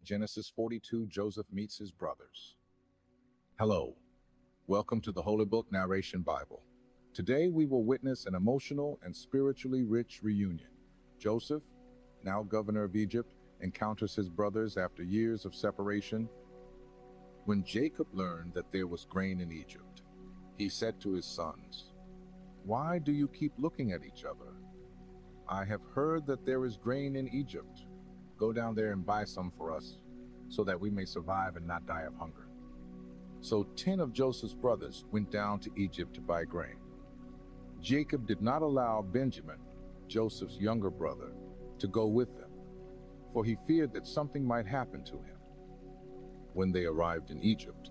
Genesis 42, Joseph meets his brothers. Hello, welcome to the Holy Book Narration Bible. Today we will witness an emotional and spiritually rich reunion. Joseph, now governor of Egypt, encounters his brothers after years of separation. When Jacob learned that there was grain in Egypt, he said to his sons, "Why do you keep looking at each other? I have heard that there is grain in Egypt. Go down there and buy some for us, so that we may survive and not die of hunger." So 10 of Joseph's brothers went down to Egypt to buy grain. Jacob did not allow Benjamin, Joseph's younger brother, to go with them, for he feared that something might happen to him. When they arrived in Egypt,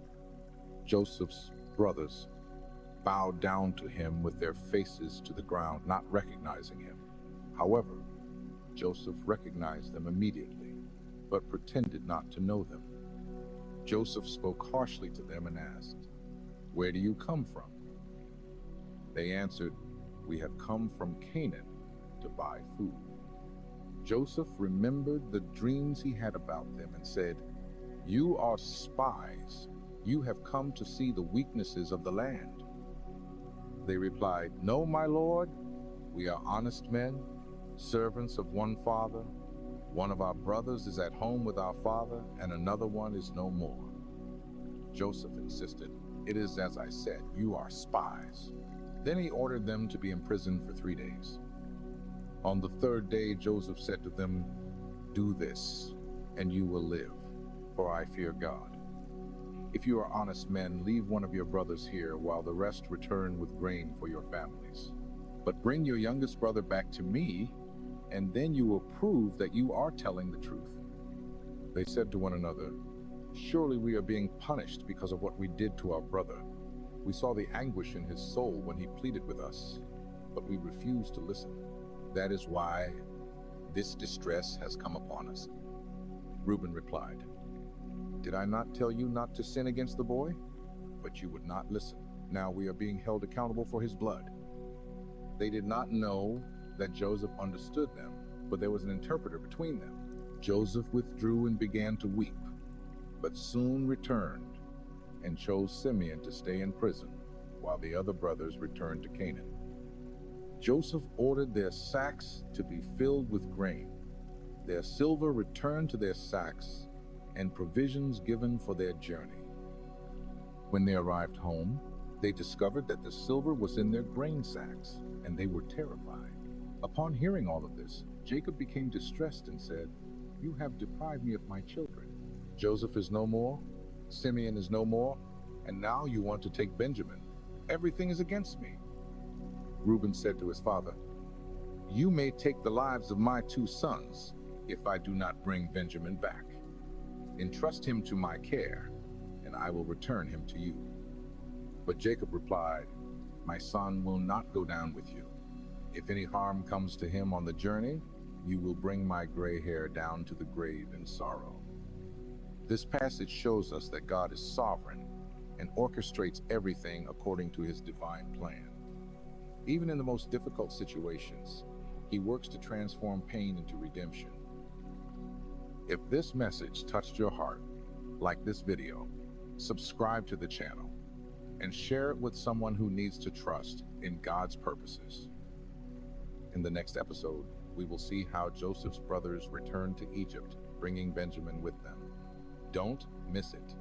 Joseph's brothers bowed down to him with their faces to the ground, not recognizing him. However, Joseph recognized them immediately, but pretended not to know them. Joseph spoke harshly to them and asked, "Where do you come from?" They answered, "We have come from Canaan to buy food." Joseph remembered the dreams he had about them and said, "You are spies. You have come to see the weaknesses of the land." They replied, "No, my lord. We are honest men, servants of one father. One of our brothers is at home with our father, and another one is no more." Joseph insisted, "It is as I said, you are spies." Then he ordered them to be imprisoned for 3 days. On the 3rd day, Joseph said to them, "Do this, and you will live, for I fear God. If you are honest men, leave one of your brothers here, while the rest return with grain for your families. But bring your youngest brother back to me, and then you will prove that you are telling the truth." They said to one another, "Surely we are being punished because of what we did to our brother. We saw the anguish in his soul when he pleaded with us, but we refused to listen. That is why this distress has come upon us." Reuben replied, "Did I not tell you not to sin against the boy? But you would not listen. Now we are being held accountable for his blood." They did not know that Joseph understood them, but there was an interpreter between them. Joseph withdrew and began to weep, but soon returned and chose Simeon to stay in prison, while the other brothers returned to Canaan. Joseph ordered their sacks to be filled with grain, their silver returned to their sacks, and provisions given for their journey. When they arrived home, they discovered that the silver was in their grain sacks, and they were terrified. Upon hearing all of this, Jacob became distressed and said, "You have deprived me of my children. Joseph is no more, Simeon is no more, and now you want to take Benjamin. Everything is against me." Reuben said to his father, "You may take the lives of my 2 sons if I do not bring Benjamin back. Entrust him to my care, and I will return him to you." But Jacob replied, "My son will not go down with you. If any harm comes to him on the journey, you will bring my gray hair down to the grave in sorrow." This passage shows us that God is sovereign and orchestrates everything according to his divine plan. Even in the most difficult situations, he works to transform pain into redemption. If this message touched your heart, like this video, subscribe to the channel, and share it with someone who needs to trust in God's purposes. In the next episode, we will see how Joseph's brothers returned to Egypt, bringing Benjamin with them. Don't miss it.